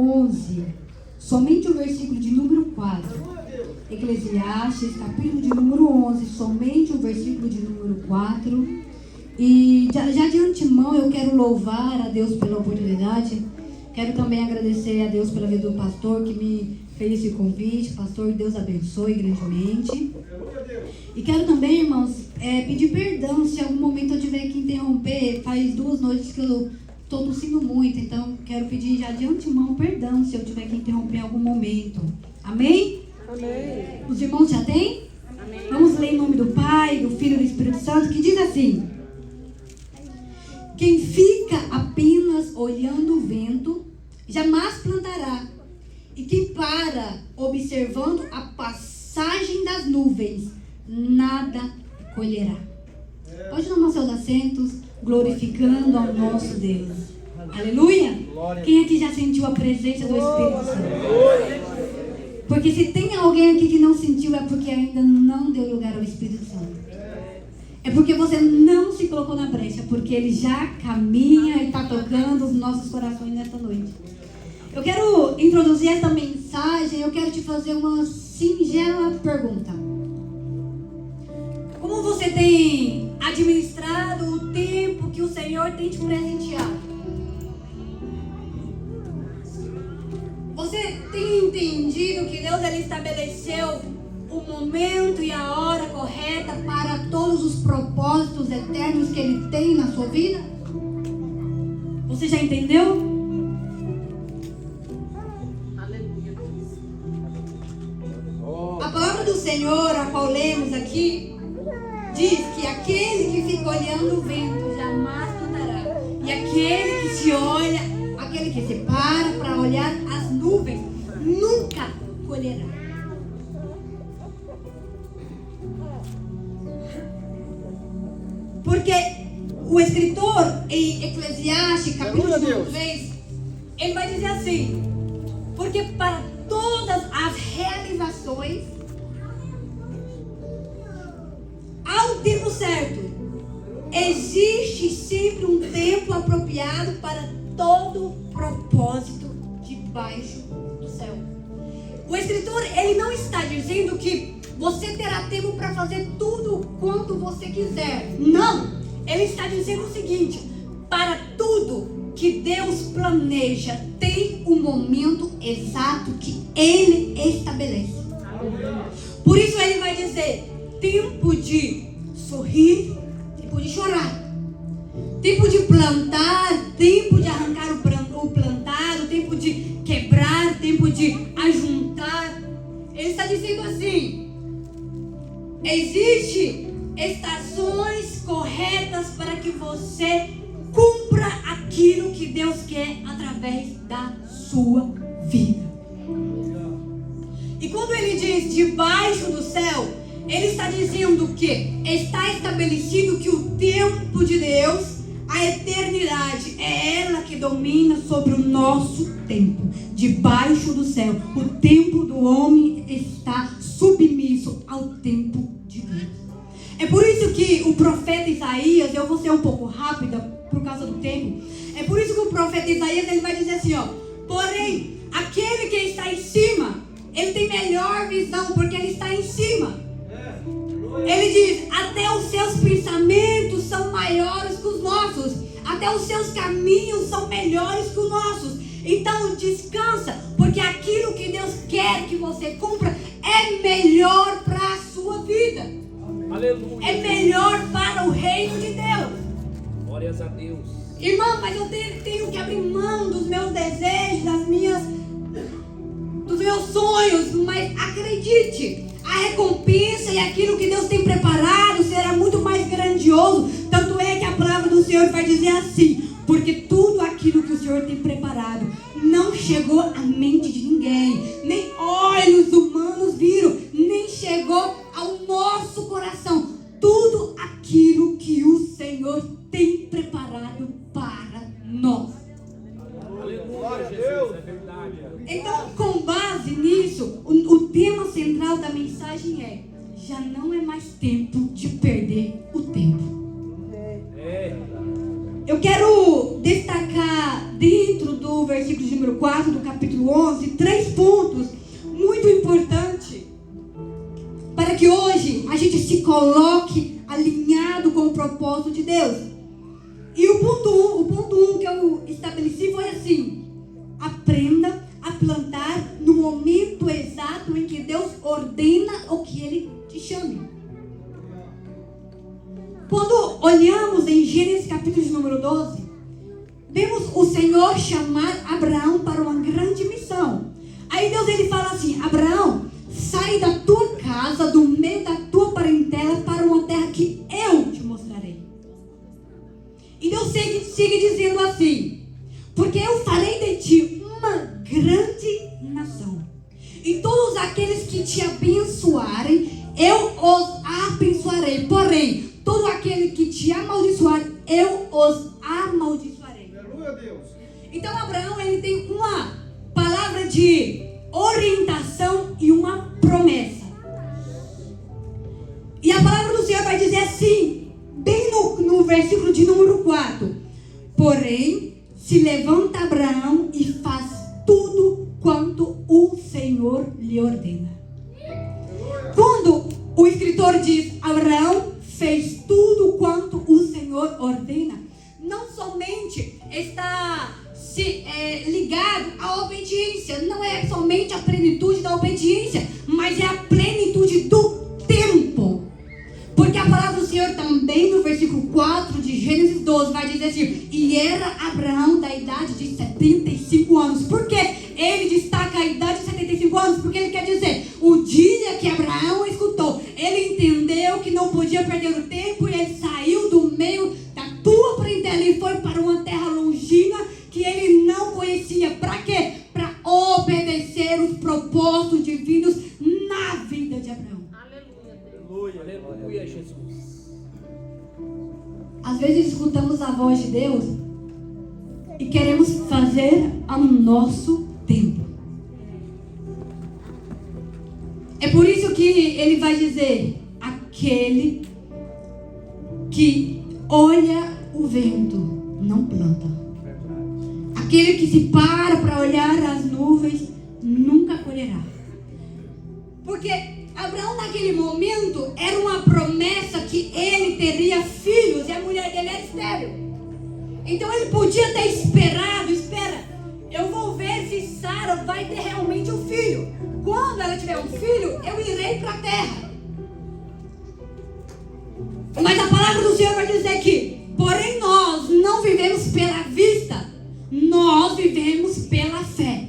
11, somente o versículo de número 4. Eclesiastes, capítulo de número 11, somente o versículo de número 4. E já de antemão eu quero louvar a Deus pela oportunidade. Quero também agradecer a Deus pela vida do pastor que me fez esse convite. Pastor, Deus abençoe grandemente. E quero também, irmãos, pedir perdão se em algum momento eu tiver que interromper. Faz 2 noites que eu estou tossindo muito, então quero pedir já de antemão perdão se eu tiver que interromper em algum momento. Amém? Amém. Os irmãos já têm? Amém. Vamos ler em nome do Pai, do Filho e do Espírito Santo, que diz assim: quem fica apenas olhando o vento, jamais plantará. E quem para observando a passagem das nuvens, nada colherá. Pode tomar seus assentos, glorificando ao nosso Deus. Aleluia! Quem aqui já sentiu a presença do Espírito Santo? Porque se tem alguém aqui que não sentiu, é porque ainda não deu lugar ao Espírito Santo. É porque você não se colocou na brecha, porque ele já caminha e está tocando os nossos corações nesta noite. Eu quero introduzir essa mensagem, eu quero te fazer uma singela pergunta. Como você tem administrado o tempo que o Senhor tem te presenteado? Você tem entendido que Deus ele estabeleceu o momento e a hora correta para todos os propósitos eternos que Ele tem na sua vida? Você já entendeu? Aleluia. A palavra do Senhor, a qual lemos aqui, diz que aquele que fica olhando o vento jamais plantará. E aquele que se olha, aquele que se para olhar as nuvens, nunca colherá. Porque o escritor em Eclesiastes, capítulo 3, ele vai dizer assim: porque para todas as realizações há um tempo certo. Existe sempre um tempo apropriado para todo propósito debaixo do céu. O escritor, ele não está dizendo que você terá tempo para fazer tudo quanto você quiser. Não! Ele está dizendo o seguinte: para tudo que Deus planeja, tem um momento exato que Ele estabelece. Por isso ele vai dizer: tempo de sorrir, tempo de chorar, tempo de plantar, tempo de arrancar o plantado, tempo de quebrar, tempo de ajuntar. Ele está dizendo assim: existe estações corretas para que você cumpra aquilo que Deus quer através da sua vida. E quando ele diz debaixo do céu, ele está dizendo que está estabelecido que o tempo de Deus, a eternidade, é ela que domina sobre o nosso tempo. Debaixo do céu, o tempo do homem está submisso ao tempo de Deus. É por isso que o profeta Isaías, eu vou ser um pouco rápida por causa do tempo. É por isso que o profeta Isaías, ele vai dizer assim, ó: porém, aquele que está em cima, ele tem melhor visão, porque ele está em cima. Ele diz: até os seus pensamentos são maiores que os nossos, até os seus caminhos são melhores que os nossos. Então descansa, porque aquilo que Deus quer que você cumpra é melhor para a sua vida. Aleluia. É melhor para o reino de Deus. Glórias a Deus. Irmão, mas eu tenho que abrir mão dos meus desejos, dos meus sonhos. Mas acredite, a recompensa e aquilo que Deus tem preparado será muito mais grandioso. Tanto é que a palavra do Senhor vai dizer assim: porque tudo aquilo que o Senhor tem preparado não chegou à mente de ninguém, nem olhos humanos viram, nem chegou ao nosso coração. Tudo aquilo que o Senhor tem preparado para nós. Aleluia, Jesus, é verdade. Então, com base nisso, o tema central da mensagem é: já não é mais tempo de perder o tempo. Eu quero destacar dentro do versículo de número 4 do capítulo 11, 3 pontos muito importantes para que hoje a gente se coloque alinhado com o propósito de Deus. E o ponto 1 que eu estabeleci foi assim: aprenda a plantar no momento exato em que Deus ordena o que Ele te chame. Quando olhamos em Gênesis capítulo de número 12, vemos o Senhor chamar Abraão para uma grande missão. Aí Deus ele fala assim: Abraão, sai da tua casa, do meio da tua parentela, para uma terra que eu te mostrarei. E Deus sigue dizendo assim: porque eu farei de ti uma grande nação, e todos aqueles que te abençoarem, eu os abençoarei. Porém, todo aquele que te amaldiçoar, eu os amaldiçoarei. Aleluia, Deus. Então Abraão ele tem uma palavra de orientação e uma promessa. E a palavra do Senhor vai dizer assim, bem no versículo de número 4: porém, se levanta Abraão e faz tudo quanto o Senhor lhe ordena. Quando o escritor diz Abraão fez tudo quanto o Senhor ordena, não somente está ligado à obediência, não é somente a plenitude da obediência, mas é a plenitude do tempo. Porque a palavra do Senhor também no versículo 4 de Gênesis 12 vai dizer assim: e era Abraão da idade de 75 anos. Por que ele destaca a idade de 75 anos? Porque ele quer dizer, o dia que Abraão escutou, ele entendeu que não podia perder o tempo e ele saiu do meio da tua parentela e foi para uma terra longínqua que ele não conhecia. Para quê? Para obedecer os propósitos divinos na vida de Abraão. Aleluia, aleluia, Jesus. Às vezes escutamos a voz de Deus e queremos fazer ao nosso tempo. É por isso que ele vai dizer: aquele que olha o vento não planta. Aquele que se para olhar as nuvens nunca colherá. Porque Abraão naquele momento era uma promessa que ele teria filhos e a mulher dele era estéril. Então ele podia ter esperado, eu vou ver se Sara vai ter realmente um filho. Quando ela tiver um filho, eu irei para a terra. Mas a palavra do Senhor vai dizer que, porém nós não vivemos pela vista, nós vivemos pela fé.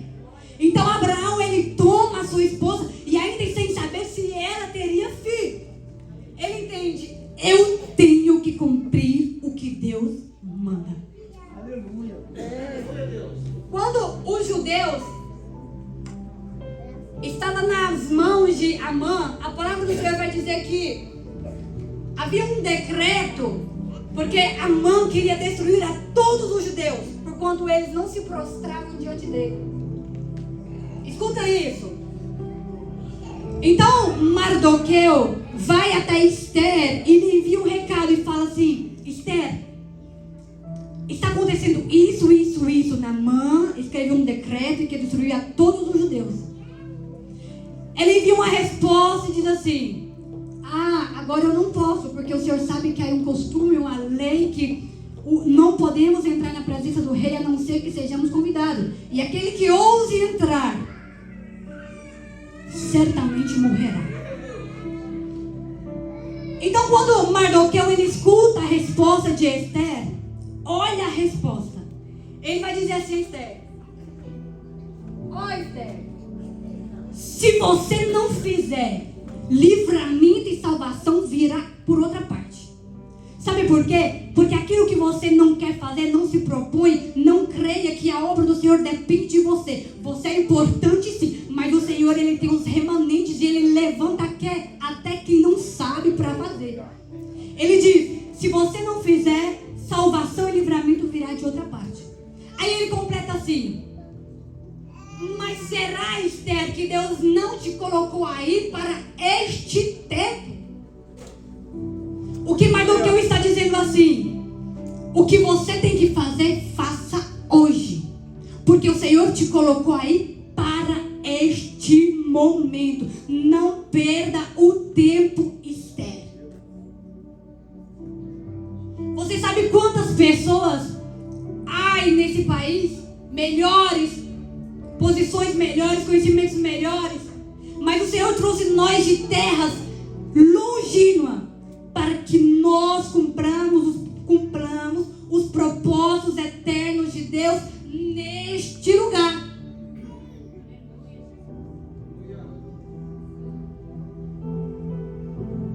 Então Abraão ele toma a sua esposa e ainda sem saber se ela teria filho, ele entende: eu tenho que cumprir o que Deus manda. Aleluia. Quando os judeus estavam nas mãos de Amã, a palavra do Senhor vai dizer que havia um decreto, porque Amã queria destruir a todos os judeus, porquanto eles não se prostravam diante dele. Escuta isso. Então Mardoqueu vai até Esther e lhe envia um recado e fala assim: Esther, está acontecendo isso. Naamã escreveu um decreto que destruía todos os judeus. Ele envia uma resposta e diz assim: agora eu não posso, porque o Senhor sabe que há um costume, uma lei que não podemos entrar na presença do rei a não ser que sejamos convidados. E aquele que ouse entrar certamente morrerá. Então quando Mardoqueu ele escuta a resposta de Esther, olha a resposta. Ele vai dizer assim: Esther, Esther, se você não fizer, livramento e salvação virá por outra parte. Sabe por quê? Porque aquilo que você não quer fazer, não se propõe, não creia que a obra do Senhor depende de você. Você é importante sim, mas o Senhor ele tem os remanentes e ele levanta até quem não sabe para fazer. Ele diz: se você não fizer, salvação e livramento virá de outra parte. Aí ele completa assim: mas será, Esther, que Deus não te colocou aí para este tempo? O que Mardoqueu está dizendo assim: o que você tem que fazer, faça hoje, porque o Senhor te colocou aí para este momento. Não perda o tempo estéril. Você sabe quantas pessoas há nesse país? Melhores, posições melhores, conhecimentos melhores. Mas o Senhor trouxe nós de terras longínquas para que nós cumpramos os propósitos eternos de Deus neste lugar.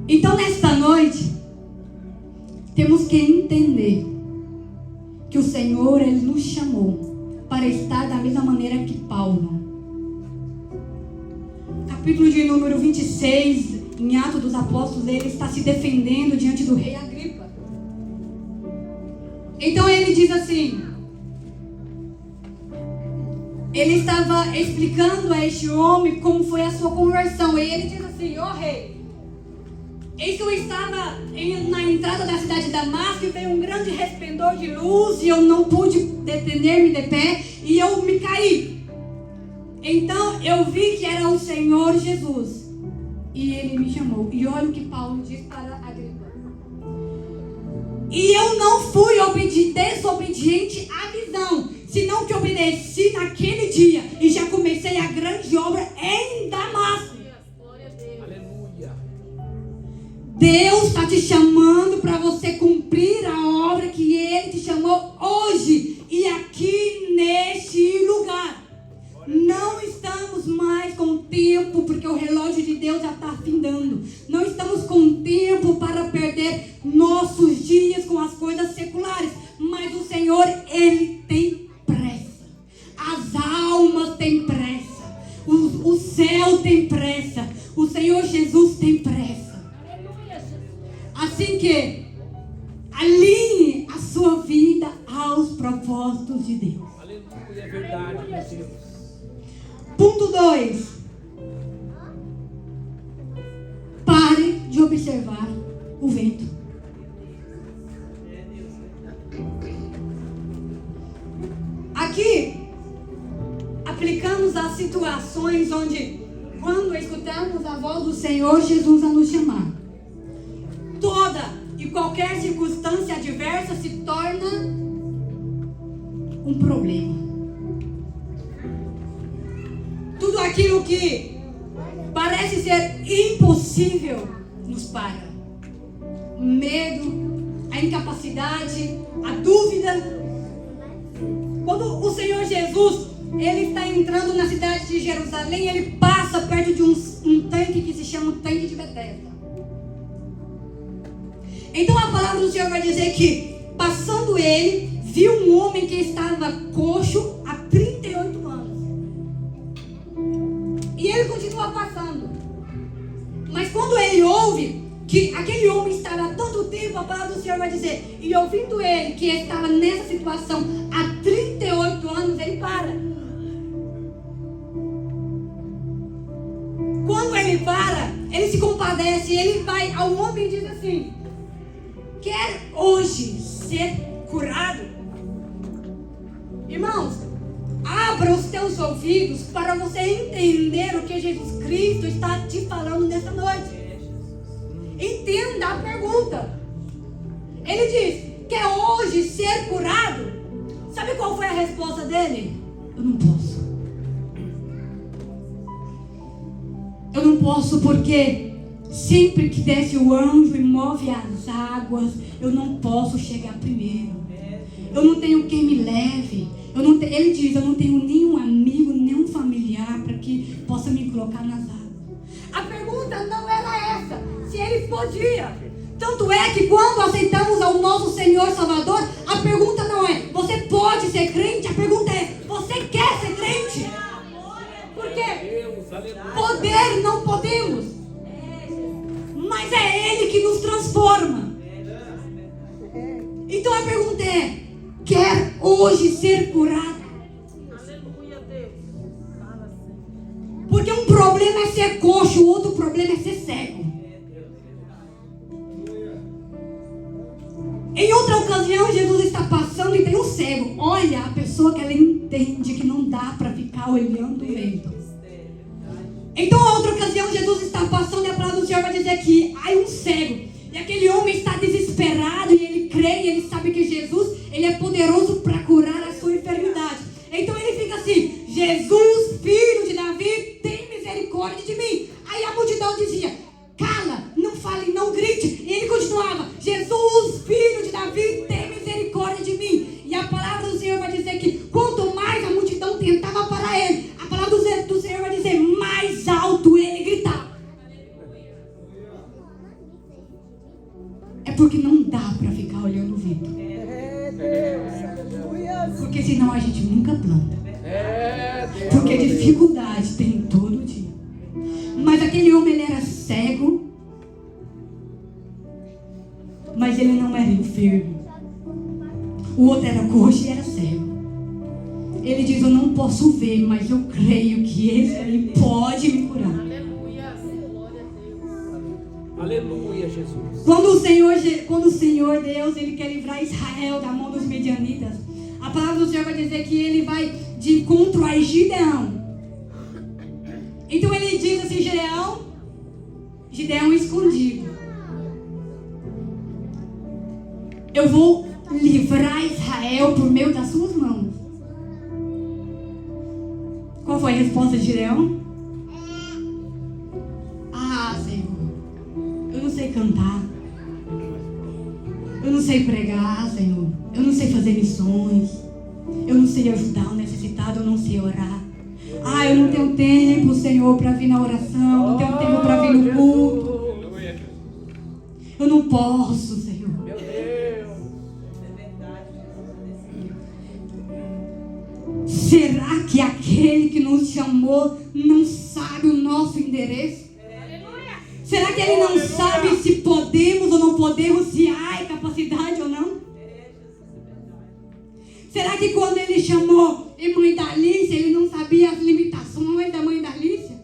Então, nesta noite, temos que entender que o Senhor, Ele nos chamou para estar da mesma maneira que Paulo. Capítulo de número 26, em Atos dos Apóstolos, ele está se defendendo diante do rei Agripa. Então ele diz assim, ele estava explicando a este homem como foi a sua conversão. E ele diz assim: ó rei, eis que eu estava na entrada da cidade de Damasco e veio um grande resplendor de luz e eu não pude deter-me de pé e eu me caí. Então eu vi que era o Senhor Jesus e ele me chamou. E olha o que Paulo diz para Agripa: e eu não fui desobediente à visão, senão que obedeci naquele dia e já comecei a grande obra em Damasco. Aleluia. Deus está te chamando para você cumprir a obra que Ele te chamou hoje e aqui neste lugar. Não estamos mais com tempo, porque o relógio de Deus já está findando. Não estamos com tempo para perder nossos dias com as coisas seculares. Mas o Senhor, Ele tem pressa. As almas têm pressa. O céu tem pressa. O Senhor Jesus tem pressa. Assim que alinhe a sua vida aos propósitos de Deus. Aleluia, é verdade, meu Deus. Ponto 2. Pare de observar o vento. Aqui, aplicamos as situações onde, quando escutamos a voz do Senhor Jesus a nos chamar, toda e qualquer circunstância adversa se torna um problema. Tudo aquilo que parece ser impossível nos para. O medo, a incapacidade, a dúvida. Quando o Senhor Jesus, Ele está entrando na cidade de Jerusalém, Ele passa perto de um tanque que se chama o tanque de Betesda. Então a palavra do Senhor vai dizer que, passando ele, viu um homem que estava coxo há 38 anos. E ele continua passando. Mas quando ele ouve que aquele homem estava há tanto tempo, a palavra do Senhor vai dizer, e ouvindo ele que estava nessa situação há 38 anos, ele para. Quando ele para, ele se compadece, ele vai ao homem e diz assim: quer hoje ser curado? Irmãos, abra os teus ouvidos para você entender o que Jesus Cristo está te falando nessa noite. Entenda a pergunta. Ele diz: quer hoje ser curado? Sabe qual foi a resposta dele? Eu não posso. Eu não posso porque sempre que desce o anjo e move as águas, eu não posso chegar primeiro. Eu não tenho quem me leve. Ele diz: eu não tenho nenhum amigo, nenhum familiar para que possa me colocar nas águas. A pergunta não era essa, se ele podia. Tanto é que quando aceitamos ao nosso Senhor Salvador, a pergunta não é: você pode ser crente? A pergunta é: você quer ser crente? Por quê? Poder não podemos, mas é Ele que nos transforma. Então a pergunta é: quer hoje ser curado? Porque um problema é ser coxo, o outro problema é ser cego. Em outra ocasião, Jesus está passando e tem um cego. Olha a pessoa pessoa que ela entende que não dá para ficar olhando o vento. Então, a outra ocasião, Jesus está passando e a palavra do Senhor vai dizer que há um cego. E aquele homem está desesperado e ele crê e ele sabe que Jesus, ele é poderoso para curar a sua enfermidade. Então ele fica assim: Jesus, filho de Davi, tem misericórdia de mim. Aí a multidão dizia: cala, não fale, não grite. E ele continuava: Jesus, filho de Davi, tem misericórdia de mim. E a palavra do Senhor vai dizer que quanto mais a multidão tentava parar ele, a palavra do Senhor vai dizer, mais alto ele gritava. É porque não dá para ficar olhando o vento. Porque senão a gente nunca planta. Porque dificuldade tem todo dia. Mas aquele homem, ele era cego, mas ele não era enfermo. O outro era coxo e era cego. Ele diz: eu não posso ver, mas eu creio que esse aí pode me curar. Aleluia. Glória a Deus. Aleluia, Jesus. Quando o Senhor Deus, ele quer livrar Israel da mão dos medianitas, a palavra do Senhor vai dizer que ele vai de encontro a Gideão. Então ele diz assim: Gideão escondido, eu vou livrar Israel por meio das suas mãos. Qual foi a resposta de Gideão? Ah, Senhor, eu não sei cantar, eu não sei pregar, Senhor, eu não sei fazer missões, eu não sei ajudar o necessitado, eu não sei orar. Ah, eu não tenho tempo, Senhor, para vir na oração, não tenho tempo para vir no culto. Eu não posso, Senhor. Meu Deus. Será que aquele que nos chamou não sabe o nosso endereço? Será que ele não sabe se podemos ou não podemos, se há capacidade ou não? Será que quando ele chamou a mãe da Alicia, ele não sabia as limitações da mãe da Alicia?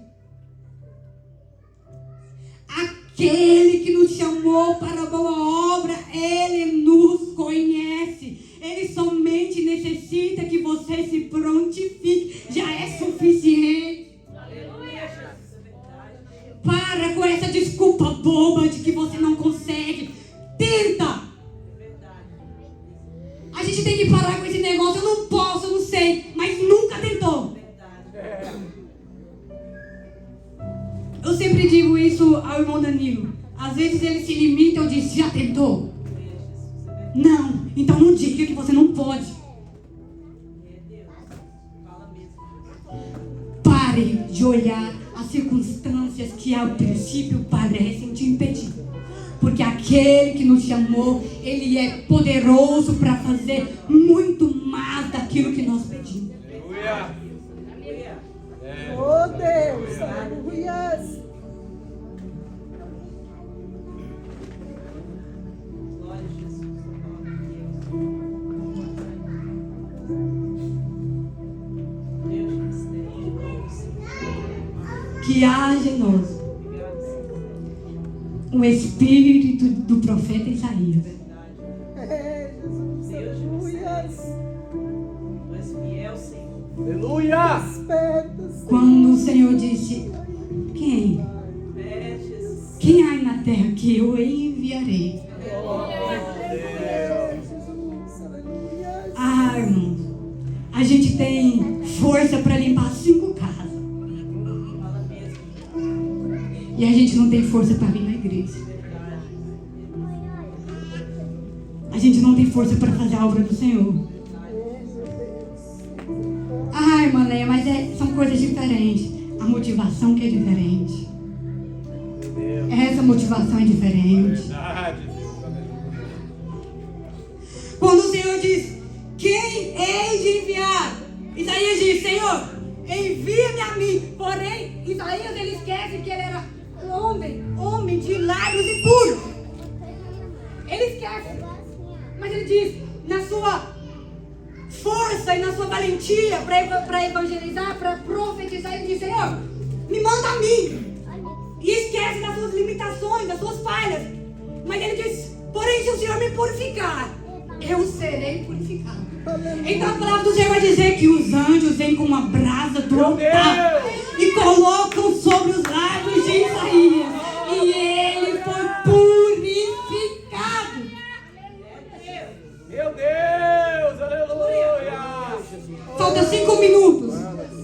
Aquele que nos chamou para a boa obra, ele nos conhece. Ele somente necessita que você se prontifique. Já é suficiente. Para com essa desculpa boba de que você não consegue. Tenta. A gente tem que parar com esse negócio. Eu não posso, eu não sei. Mas nunca tentou. Eu sempre digo isso ao irmão Danilo. Às vezes ele se limita, eu disse: já tentou? Não, então não diga que você não pode. Pare de olhar as circunstâncias que a princípio parecem te impedir. Porque aquele que nos chamou, ele é poderoso para fazer muito mais daquilo que nós pedimos. Aleluia. Oh Deus, aleluia. Que haja em nós o espírito do profeta Isaías. Jesus, aleluia. Tu és fiel, Senhor. Aleluia. Quando o Senhor disse: quem? É, Jesus. Quem há na terra que eu enviarei? Ah, irmãos, a gente tem força para limpar 5 casas. E a gente não tem força para vir na igreja. A gente não tem força para fazer a obra do Senhor. Ah, irmã Leia, mas são coisas diferentes. A motivação que é diferente. Essa motivação é diferente. Quando o Senhor diz: quem hei de enviar? Isaías diz: Senhor, envia-me a mim. Porém, Isaías, ele esquece que ele era homem de lábios e puros. Ele esquece. Mas ele diz, na sua força e na sua valentia para evangelizar, para profetizar, ele diz: Senhor, me manda a mim. E esquece das suas limitações, das suas falhas. Mas ele diz: porém, se o Senhor me purificar, eu serei purificado. Então a palavra do Senhor vai dizer que os anjos vêm com uma brasa do altar e colocam sobre os lábios de Isaías. E ele foi purificado. Meu Deus, aleluia. Falta 5 minutos.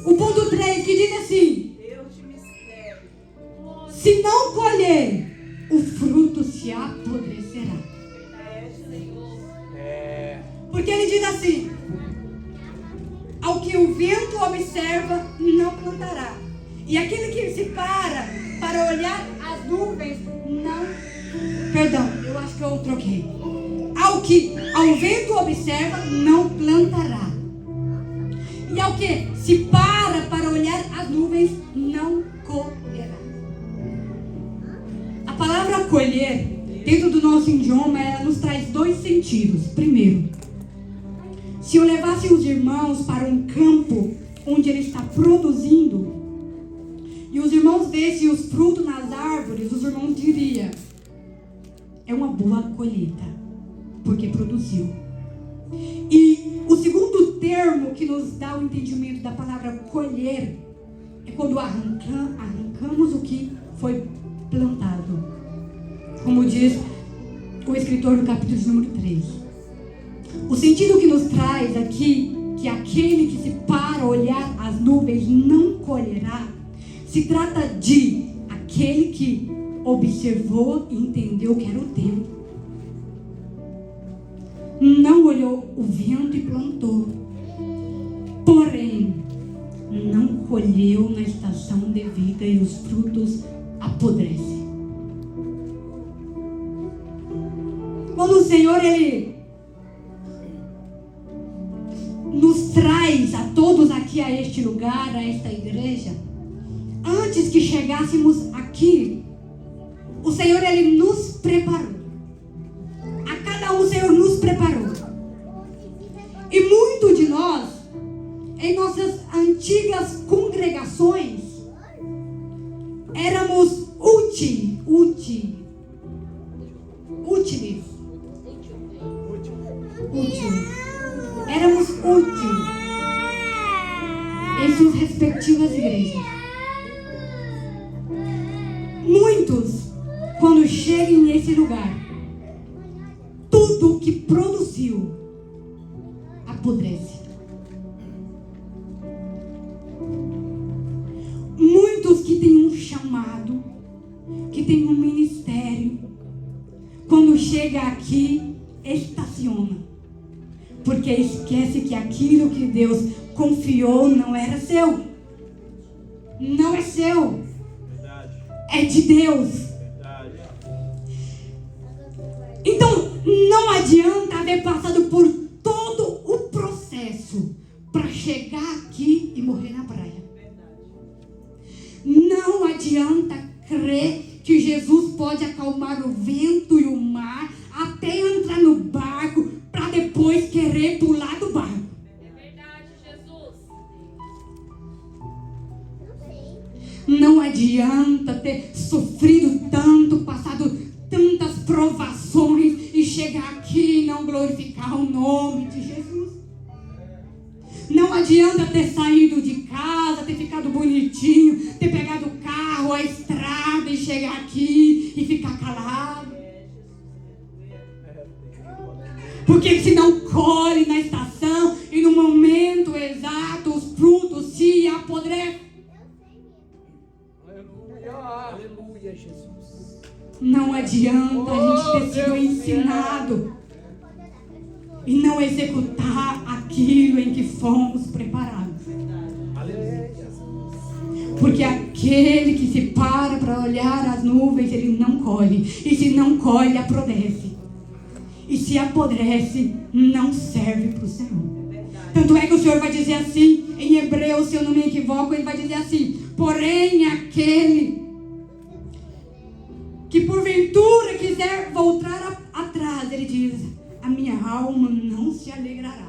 O ponto 3 que diz assim: Deus de mistério. se não colher, o fruto se apodrecerá. Porque ele diz assim: ao que o vento observa, não plantará. E aquele que se para olhar as nuvens, não. Perdão, eu acho que eu troquei. Ao que ao vento observa, não plantará. E ao que se para olhar as nuvens, não colherá. A palavra colher, dentro do nosso idioma, ela nos traz 2 sentidos. Primeiro, se eu levasse os irmãos para um campo onde ele está produzindo, e os irmãos vissem os frutos nas árvores, os irmãos diriam: é uma boa colheita, porque produziu. E o segundo termo que nos dá o entendimento da palavra colher é quando arrancamos o que foi plantado. Como diz o escritor do capítulo de número 3. O sentido que nos traz aqui, que aquele que se para olhar as nuvens não colherá, se trata de aquele que observou e entendeu que era o tempo. Não olhou o vento e plantou. Porém, não colheu na estação devida e os frutos apodrecem. Quando o Senhor, Ele nos traz a todos aqui a este lugar, a esta igreja, antes que chegássemos aqui, o Senhor, Ele nos preparou. A cada um o Senhor nos preparou. E muito de nós, em nossas antigas congregações, éramos úteis. Éramos úteis em suas respectivas igrejas. Muitos, quando chegam nesse lugar, tudo que produziu apodrece. Muitos que têm um chamado, que têm um ministério, quando chega aqui, estaciona. Porque esquece que aquilo que Deus confiou não era seu. Não é seu. Verdade. É de Deus. Verdade. Então, não adianta haver passado por todo o processo para chegar aqui e morrer na praia. Não adianta crer que Jesus pode acalmar o vento e o mar até entrar no barco para depois querer pular do barco. É verdade, Jesus. Não adianta ter sofrido tanto, passado tantas provações e chegar aqui e não glorificar o nome de Jesus. Não adianta ter saído de casa, ter ficado bonitinho, ter pegado o carro, a estrada e chegar aqui e ficar calado. Porque se não colhe na estação e no momento exato os frutos se apodrecem. Aleluia. Aleluia, Jesus. Não adianta a gente ter sido ensinado e não executar aquilo em que fomos preparados. Aleluia. Porque aquele que se para olhar as nuvens, ele não colhe. E se não colhe, apodrece. E se apodrece, não serve para o Senhor. Tanto é que o Senhor vai dizer assim, em Hebreus, se eu não me equivoco, ele vai dizer assim: porém aquele que porventura quiser voltar atrás, ele diz: a minha alma não se alegrará.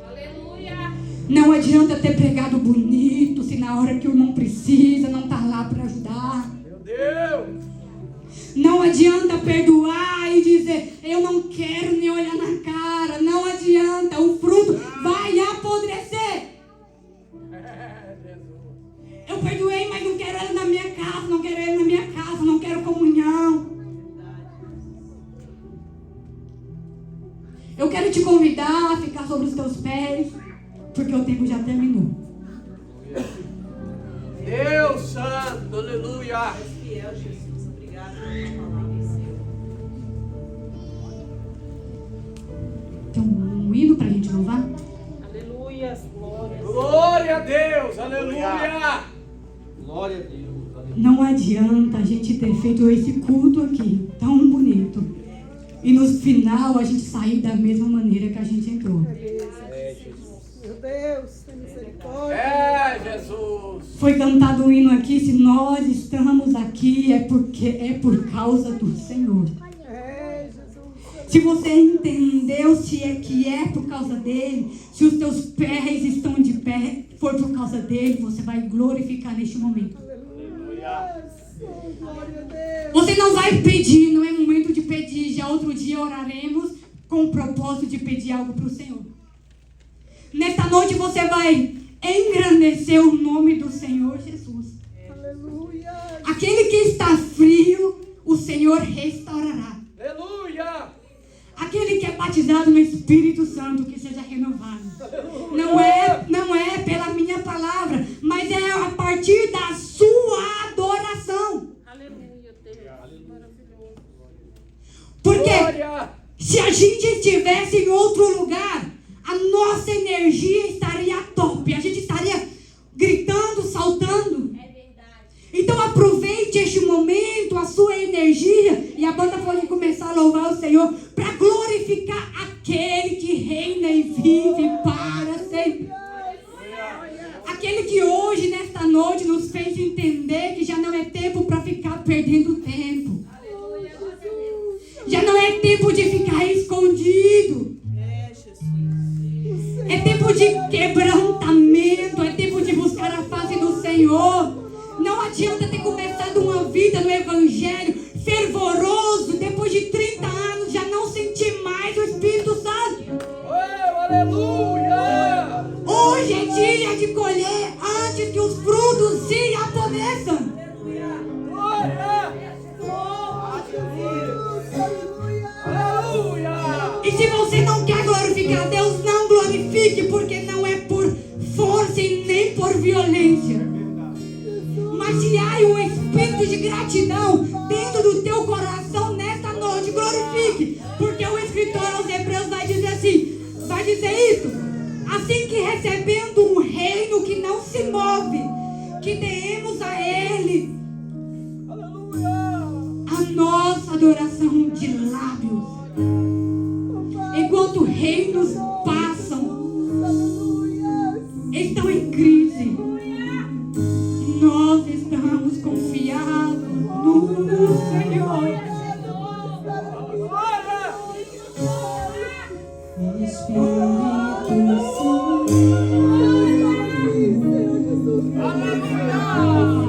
Aleluia. Não adianta ter pregado bonito, se na hora que o irmão precisa, não está lá para ajudar. Meu Deus. Não adianta perdoar e dizer: eu não quero nem olhar na cara. Não adianta. casa, não quero ele na minha casa, não quero comunhão. Eu quero te convidar a ficar sobre os teus pés, porque o tempo já terminou. Deus santo, aleluia. Fiel, Jesus. Obrigado pela palavra, Senhor. Tem um hino pra gente louvar? Aleluia. Glória. Glória a Deus, aleluia. Glória a Deus, aleluia. Não adianta a gente ter feito esse culto aqui, tão bonito, e no final a gente sair da mesma maneira que a gente entrou. Meu Deus, tem misericórdia. É, Jesus. Foi cantado um hino aqui, se nós estamos aqui é porque é por causa do Senhor. É, Jesus. Se você entendeu se é que é por causa dele, se os teus pés estão de pé, foi por causa dele, você vai glorificar neste momento. Aleluia. Glória a Deus. Você não vai pedir, não é momento de pedir. Já outro dia oraremos com o propósito de pedir algo para o Senhor. Nesta noite você vai engrandecer o nome do Senhor Jesus. Aleluia. Aquele que está frio, o Senhor restaurará. Aleluia. Aquele que é batizado no Espírito Santo, que seja renovado. Não é pela minha palavra, mas é a partir da sua adoração. Aleluia, Deus. Maravilhoso. Porque Glória. se a gente estivesse em outro lugar, a nossa energia estaria top. A gente estaria gritando, saltando. É verdade. Então aproveite este momento, a sua energia, e a banda pode começar a louvar o Senhor para glorificar aquele que reina e vive para sempre. Aquele que hoje, nesta noite, nos fez entender que já não é tempo para ficar perdendo tempo. Já não é tempo de ficar escondido. É, Jesus. É tempo de quebrantamento, é tempo de buscar a face do Senhor. Não adianta ter começado uma vida no Evangelho fervoroso, depois de 30 anos já não sentir mais o Espírito Santo. Oh, aleluia. Hoje é dia de colher antes que os frutos se apodreçam. Glória. Aleluia. E se você não quer glorificar a Deus, não glorifique, porque não é por força e nem por violência. Mas se há um espírito de gratidão dentro do teu coração nesta noite, glorifique. Porque o escritor aos Hebreus vai dizer assim, vai dizer isso. Assim que recebendo um reino que não se move, que demos a Ele a nossa adoração de lábios. Enquanto reinos passam, estão em crise, nós estamos confiados no Senhor. Espírito Santo. Aleluia.